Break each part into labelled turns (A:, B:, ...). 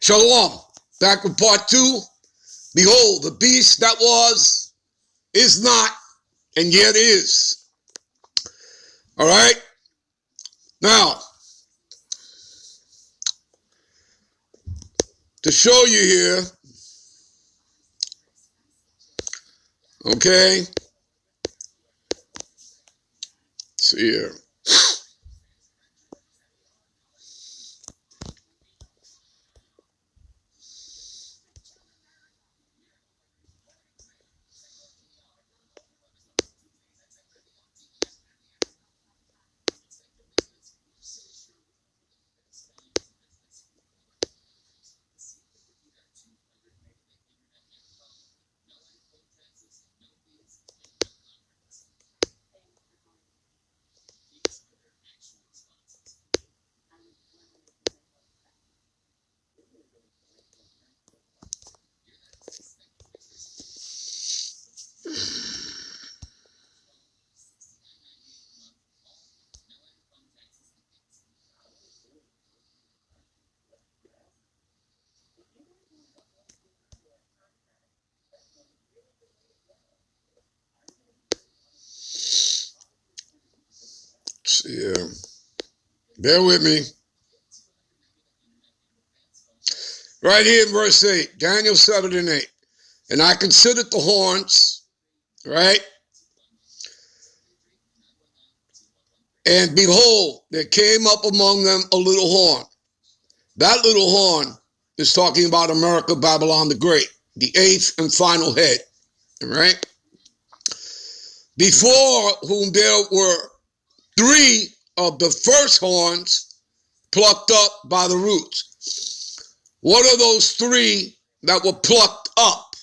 A: Shalom. Back with part 2. Behold, the beast that was, is not, and yet is. All right? Now, to show you here, okay? Let's see here. Let's see here. Bear with me. Right here in verse 8, Daniel 7 and 8. And I considered the horns, right? And behold, there came up among them a little horn. That little horn is talking about America, Babylon the Great, the 8th and final head, right? Before whom there were 3 of the first horns plucked up by the roots. What are those 3 that were plucked up?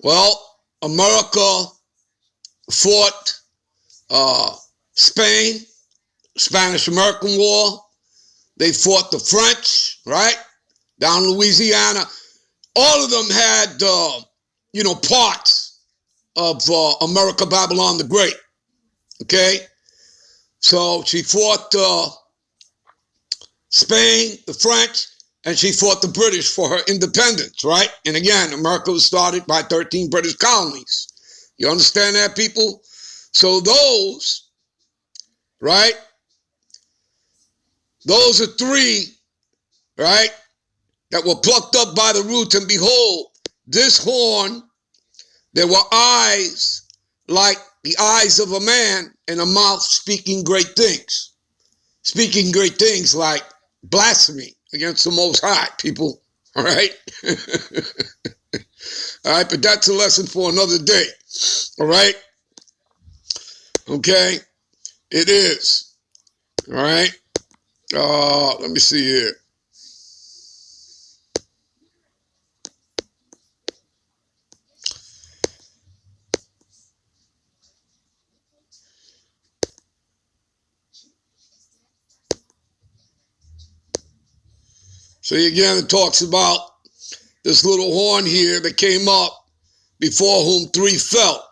A: Well, America fought Spain, Spanish-American War. They fought the French, right? Down in Louisiana. All of them had, parts of America, Babylon the Great. Okay? So she fought Spain, the French, and she fought the British for her independence, right? And again, America was started by 13 British colonies. You understand that, people? So those, right? Those are 3, right, that were plucked up by the roots. And behold, this horn, there were eyes like the eyes of a man, and a mouth speaking great things. Speaking great things like blasphemy against the Most High, people. All right? All right, but that's a lesson for another day. All right? Okay? It is. All right? Let me see here. So again, it talks about this little horn here that came up before whom 3 fell,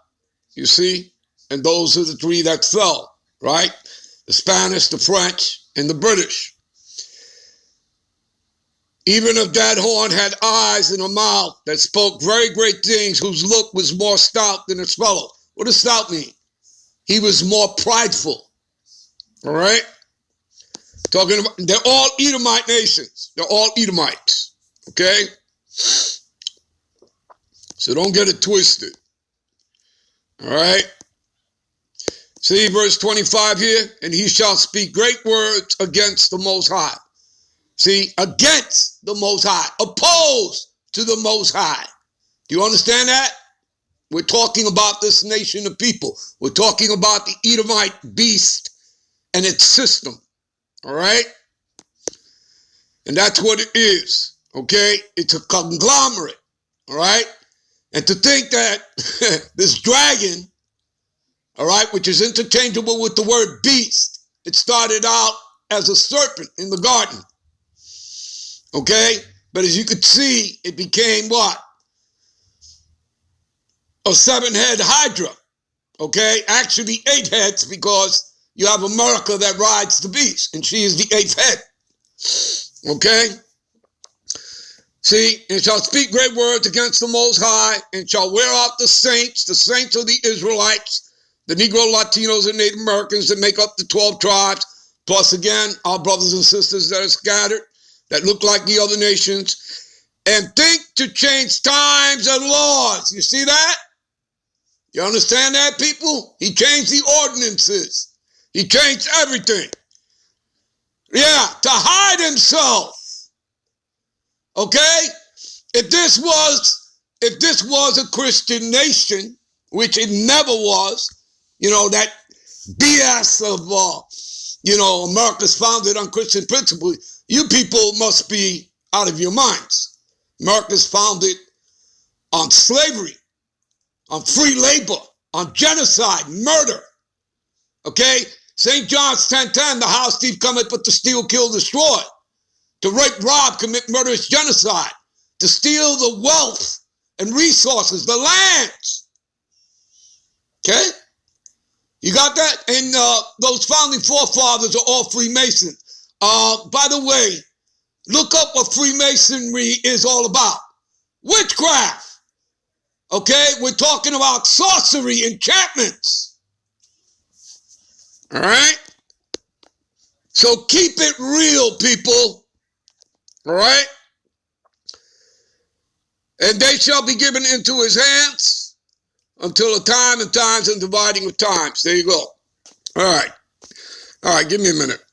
A: you see? And those are the 3 that fell, right? The Spanish, the French, and the British. Even if that horn had eyes and a mouth that spoke very great things, whose look was more stout than its fellow. What does stout mean? He was more prideful, all right? Talking about, they're all Edomite nations. They're all Edomites, okay? So don't get it twisted, all right? See verse 25 here? And he shall speak great words against the Most High. See, against the Most High, opposed to the Most High. Do you understand that? We're talking about this nation of people. We're talking about the Edomite beast and its system. All right? And that's what it is, okay? It's a conglomerate, all right? And to think that this dragon, all right, which is interchangeable with the word beast, it started out as a serpent in the garden, okay? But as you could see, it became what? A 7-head hydra, okay? Actually 8 heads, because you have America that rides the beast, and she is the 8th head. Okay? See, and shall speak great words against the Most High, and shall wear out the saints of the Israelites, the Negro, Latinos, and Native Americans that make up the 12 tribes, plus again, our brothers and sisters that are scattered, that look like the other nations, and think to change times and laws. You see that? You understand that, people? He changed the ordinances. He changed everything. Yeah, to hide himself. Okay? If this was a Christian nation, which it never was, that BS of, America's founded on Christian principles, you people must be out of your minds. America's founded on slavery, on free labor, on genocide, murder. Okay? St. John's 10:10, the house thief cometh but to steal, kill, destroy. To rape, rob, commit murderous genocide. To steal the wealth and resources, the lands. Okay? You got that? And those founding forefathers are all Freemasons. By the way, look up what Freemasonry is all about. Witchcraft. Okay? We're talking about sorcery, enchantments. All right? So keep it real, people. All right? And they shall be given into his hands until the time and times and dividing of times. There you go. All right. All right, give me a minute.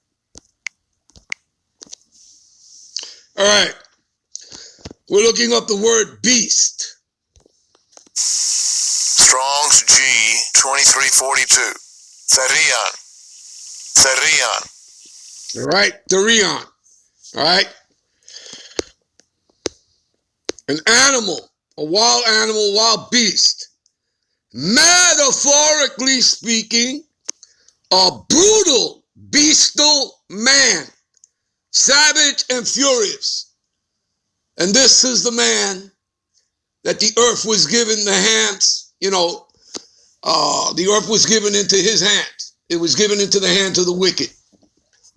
A: All right. We're looking up the word beast.
B: Strong's G 2342. Therion.
A: All right, Therion. All right. An animal, a wild beast. Metaphorically speaking, a brutal, bestial man, savage and furious. And this is the man that the earth was given the hands, the earth was given into his hands. It was given into the hands of the wicked.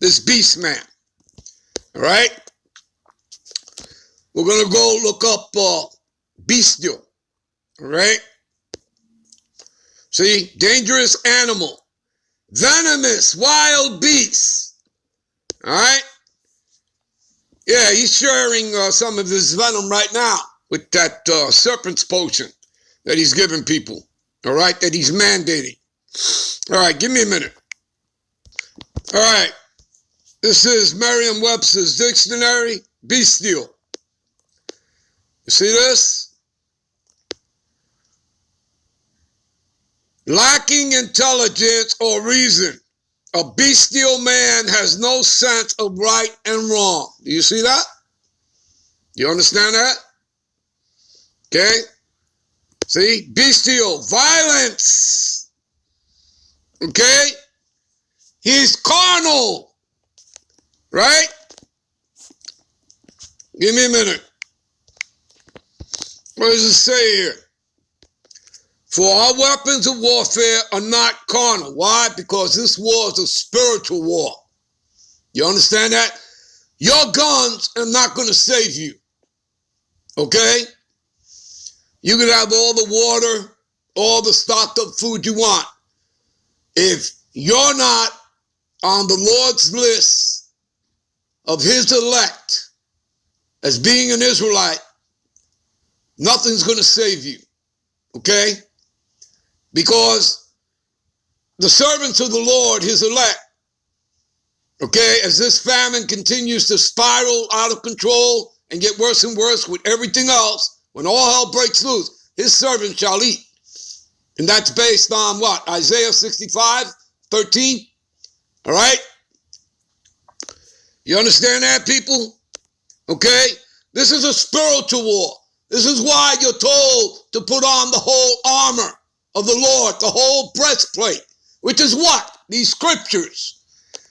A: This beast man. All right? We're going to go look up bestial. All right? See, dangerous animal. Venomous, wild beast. All right? Yeah, he's sharing some of his venom right now with that serpent's potion that he's giving people. All right? That he's mandating. All right, give me a minute. All right. This is Merriam-Webster's dictionary, bestial. You see this? Lacking intelligence or reason. A bestial man has no sense of right and wrong. Do you see that? You understand that? Okay? See? Bestial. Violence. Okay? He's carnal. Right? Give me a minute. What does it say here? For our weapons of warfare are not carnal. Why? Because this war is a spiritual war. You understand that? Your guns are not going to save you. Okay? You can have all the water, all the stocked up food you want. If you're not on the Lord's list of his elect as being an Israelite, nothing's going to save you. Okay? Because the servants of the Lord, his elect, okay, as this famine continues to spiral out of control and get worse and worse with everything else, when all hell breaks loose, his servants shall eat. And that's based on what? Isaiah 65:13. All right? You understand that, people? Okay? This is a spiritual war. This is why you're told to put on the whole armor of the Lord, the whole breastplate, which is what? These scriptures.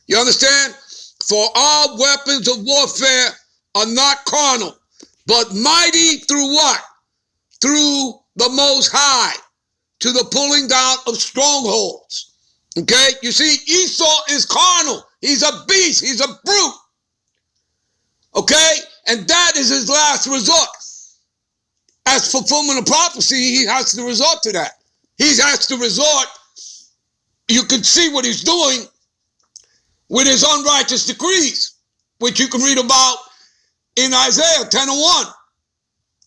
A: You understand? For our weapons of warfare are not carnal, but mighty through what? Through the Most High, to the pulling down of strongholds. Okay? You see, Esau is carnal. He's a beast. He's a brute. Okay? And that is his last resort. As fulfillment of prophecy, he has to resort to that. He has to resort. You can see what he's doing with his unrighteous decrees, which you can read about in Isaiah 10:1.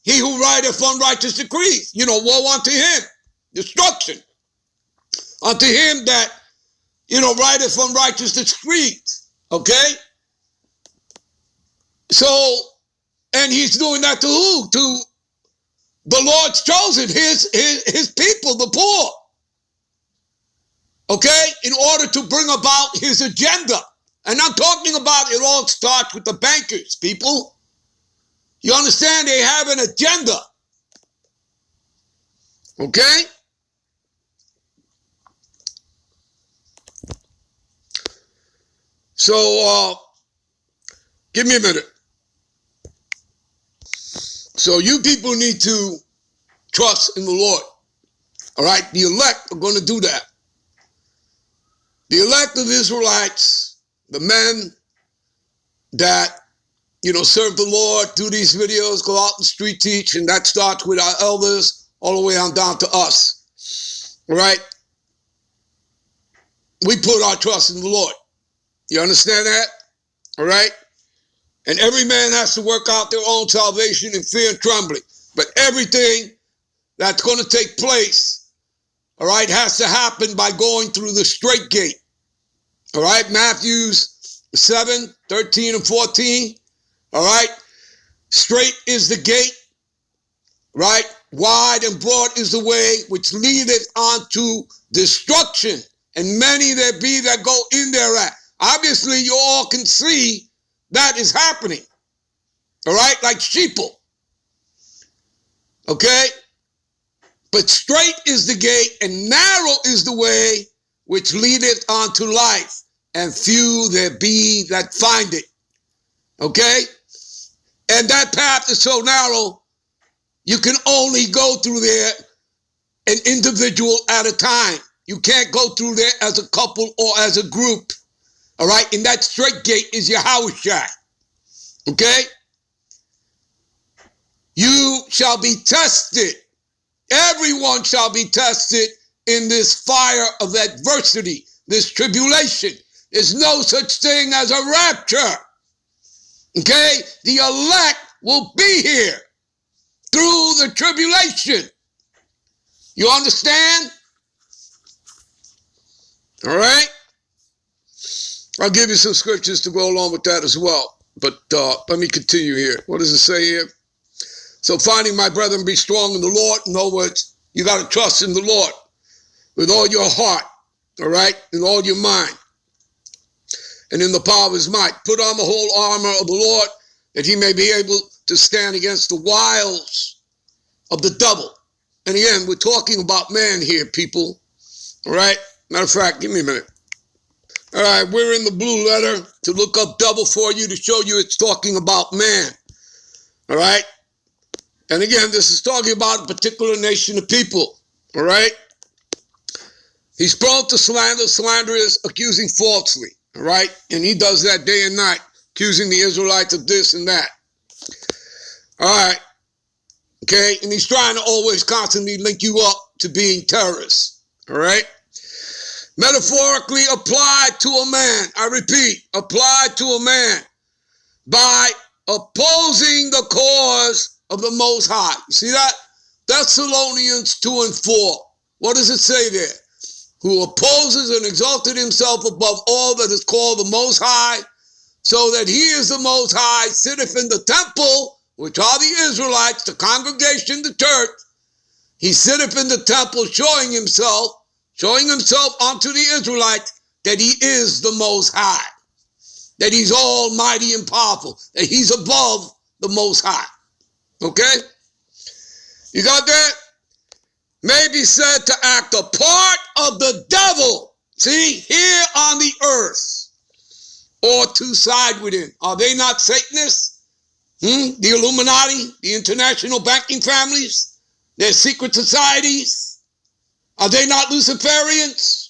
A: He who writeth unrighteous decrees, woe unto him, destruction. Unto him that, writeth unrighteous decrees. Okay? So, and he's doing that to who? To the Lord's chosen, his people, the poor. Okay? In order to bring about his agenda. And I'm talking about it all starts with the bankers, people. You understand? They have an agenda. Okay? So, give me a minute. So you people need to trust in the Lord. All right? The elect are going to do that. The elect of Israelites, the men that, serve the Lord, do these videos, go out in the street, teach, and that starts with our elders all the way on down to us. All right? We put our trust in the Lord. You understand that? All right? And every man has to work out their own salvation in fear and trembling. But everything that's going to take place, all right, has to happen by going through the straight gate. All right? Matthews 7:13 and 14. All right? Straight is the gate, right? Wide and broad is the way which leadeth unto destruction. And many there be that go in thereat. Obviously, you all can see that is happening. All right? Like sheeple. Okay? But straight is the gate and narrow is the way which leadeth unto life. And few there be that find it. Okay? And that path is so narrow, you can only go through there an individual at a time. You can't go through there as a couple or as a group. All right? And that straight gate is Yahushua. Okay? You shall be tested. Everyone shall be tested in this fire of adversity, this tribulation. There's no such thing as a rapture. Okay? The elect will be here through the tribulation. You understand? All right? I'll give you some scriptures to go along with that as well. But let me continue here. What does it say here? So finding, my brethren, be strong in the Lord. In other words, you got to trust in the Lord with all your heart, all right, and all your mind, and in the power of his might. Put on the whole armor of the Lord, that he may be able to stand against the wiles of the devil. And again, we're talking about man here, people, all right? Matter of fact, give me a minute. All right, we're in the blue letter to look up devil for you to show you it's talking about man, all right? And again, this is talking about a particular nation of people, all right? He's prone to slander, slanderers, accusing falsely, all right? And he does that day and night, accusing the Israelites of this and that. All right, okay? And he's trying to always constantly link you up to being terrorists, all right? Metaphorically applied to a man, I repeat, applied to a man by opposing the cause of the Most High. See that? Thessalonians 2 and 4. What does it say there? Who opposes and exalted himself above all that is called the Most High, so that he is the Most High, sitteth in the temple, which are the Israelites, the congregation, the church. He sitteth in the temple, showing himself unto the Israelites that he is the Most High, that he's almighty and powerful, that he's above the Most High. Okay? You got that? May be said to act a part of the devil, see, here on the earth, or to side with him. Are they not Satanists? The Illuminati, the international banking families, their secret societies? Are they not Luciferians?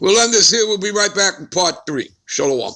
A: We'll end this here. We'll be right back with part 3. Shalom.